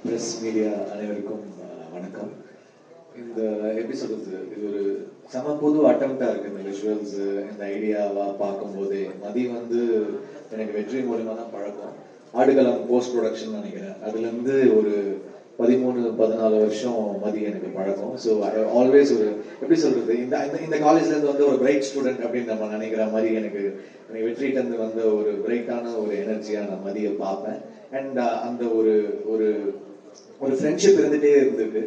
Press media அனைவருக்கும் வணக்கம். இந்த எப்படி சொல்றது, இது ஒரு செம புது அட்டம்ப்டா இருக்கு. இந்த விஷுவல்ஸ், இந்த ஐடியாவா பார்க்கும்போதே மதி வந்து எனக்கு வெற்றி மூலியமா தான் பழக்கம். ஆடுகளம் போஸ்ட் ப்ரொடக்ஷன் நினைக்கிறேன், அதுல இருந்து ஒரு 13-14 வருஷம் மதி எனக்கு பழக்கம். ஸோ ஆல்வேஸ் ஒரு எப்படி சொல்றது, இந்த இந்த காலேஜ்ல இருந்து வந்து ஒரு பிரைட் ஸ்டூடெண்ட் அப்படின்னு நம்ம நினைக்கிற மாதிரி எனக்கு வெற்றிட்டு இருந்து வந்த ஒரு பிரைட்டான ஒரு எனர்ஜியா நான் மதியை பார்ப்பேன். அண்ட் அந்த ஒரு ஒரு ஒரு ஃப்ரெண்ட்ஷிப் இருந்துட்டே இருந்திருக்கு.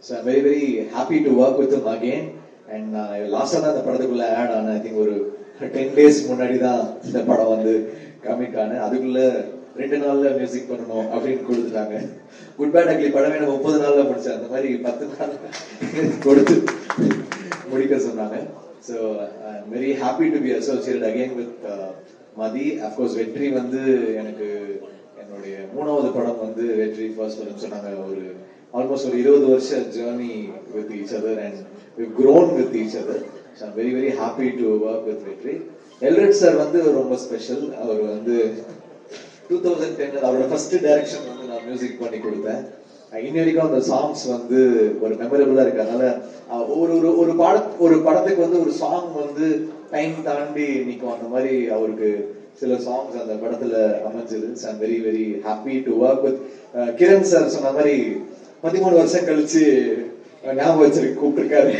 So I'm very very happy to work with him again. And லாஸ்டாக தான் அந்த படத்துக்குள்ள ஆட் ஆனேன். ஐ திங்க் ஒரு 10 days முன்னாடி தான் இந்த படம் வந்து கமிட் ஆனேன். அதுக்குள்ள 2 நாள்ல மியூசிக் பண்ணணும் அப்படின்னு கொடுத்துட்டாங்க. குட் பேட் அக்லி படமே நான் 30 நாள்ல முடிச்சேன். அந்த மாதிரி 10 நாள் கொடுத்து முடிக்க சொன்னாங்க. So I'm very happy to be associated again with Mathi. Of course வெற்றி வந்து எனக்கு என்னுடைய 3வது படம் வந்து வெற்றி ஃபர்ஸ்ட் படம் சொன்னாங்க. ஒரு ஆல்மோஸ்ட் ஒரு 20 வருஷ journey with each other and we've grown with each other. So I'm very very happy to work with வெற்றி. எல்ரட் சார் வந்து ரொம்ப ஸ்பெஷல். அவர் வந்து 2010 அவரோட ஃபர்ஸ்ட் டைரக்ஷன் வந்து நான் மியூசிக் பண்ணி கொடுத்தேன். இன்னி வரைக்கும் அந்த சாங்ஸ் வந்து ஒரு மெமரபிளா இருக்கு. அதனால ஒரு படத்துக்கு வந்து ஒரு சாங் வந்து டைம் தாண்டி நிற்கும். அந்த மாதிரி அவருக்கு சில சாங்ஸ் அந்த படத்துல அமைஞ்சது. I'm very very happy to work with Kiran sir. சொன்ன மாதிரி 13 வருஷம் கழிச்சு ஞாபகம் வச்சிருக்கு கூப்பிட்டுருக்காரு.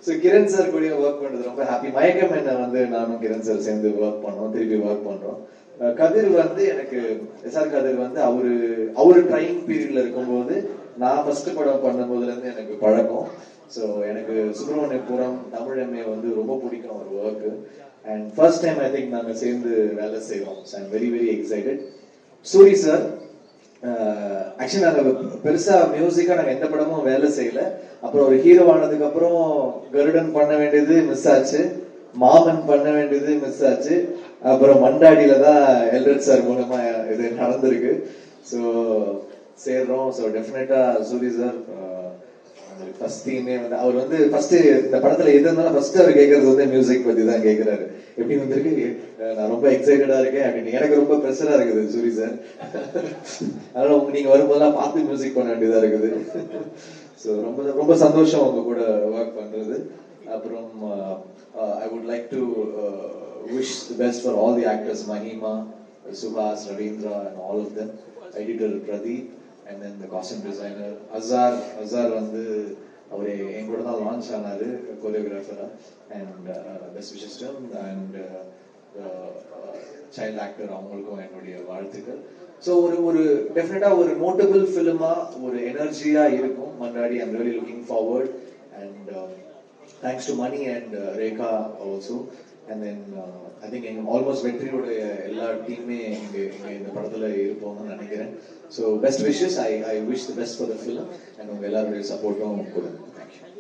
ஸோ கிரண் சார் கூட ஒர்க் பண்றது ரொம்ப ஹாப்பி. மயக்கம் என்ன வந்து நானும் கிரண் சார் சேர்ந்து ஒர்க் பண்ணோம், திருப்பி ஒர்க் பண்றோம். கதிர் வந்து எனக்கு எஸ்ஆர் கதிர் வந்து அவரு ட்ரைனிங் பீரியட்ல இருக்கும்போது நான் ஃபர்ஸ்ட் படம் பண்ணும் போதுல இருந்து எனக்கு பழக்கம். ஸோ எனக்கு சுப்பிரமணியபுரம் தமிழ் எம்ஏ வந்து ரொம்ப பிடிக்கும் ஒரு work. And first time I think நாங்கள் சேர்ந்து வேலை செய்வோம். So I'm very very excited. Soori sir actually நாங்கள் பெருசா மியூசிக்கா நாங்கள் எந்த படமும் வேலை செய்யல. அப்புறம் ஒரு ஹீரோ ஆனதுக்கு அப்புறம் கருடன் பண்ண வேண்டியது மிஸ் ஆச்சு, மாமன் பண்ண வேண்டியது மிஸ் ஆச்சு. அப்புறம் மண்டாடியில தான் எல்ரட் சார் மூலமா இது நடந்திருக்கு. ஸோ சேர்றோம். ஸோ டெஃபினட்டா சூரி சார் ஃபர்ஸ்ட் தீமே வந்து அவர் வந்து ஃபர்ஸ்ட் இந்த படத்துல எது இருந்தாலும் ஃபர்ஸ்ட் அவர் கேட்கறது வந்து மியூசிக் பத்தி தான் கேட்கிறாரு. எப்படி வந்திருக்கு, நான் ரொம்ப எக்ஸைட்டடா இருக்கேன் அப்படின்னு. எனக்கு ரொம்ப ப்ரெஷரா இருக்குது சூரி சார். அதனால நீங்க வரும்போதெல்லாம் பார்த்து மியூசிக் பண்ண வேண்டியதா இருக்குது. ஸோ ரொம்ப ரொம்ப சந்தோஷம் உங்க கூட ஒர்க் பண்றது. அப்புறம் I would like to wish the best for all the actors, Mahima, Suhas, Ravindra and all of them, editor Pradeep, and then the costume designer Azhar வந்து அவரே என் கூட தான் லான்ச் ஆனாரு கோரியோகிராஃபரா. And best wishes to him. And child actor அவங்களுக்கும் என்னுடைய வாழ்த்துக்கள். So ஒரு டெஃபினட்டா ஒரு நோட்டபிள் ஃபிலிமா ஒரு எனர்ஜியா இருக்கும் Mandaadi. I'm really looking forward. And thanks to Mani and Rekha also. And then I think எங்க ஆல்மோஸ்ட் வெற்றியோடைய எல்லா டீமே இங்க இந்த படத்துல இருப்போம்னு நினைக்கிறேன். So best wishes. I wish the best for the film. And உங்க எல்லாருடைய சப்போர்ட்டும் கொடுங்க. தேங்க்யூ.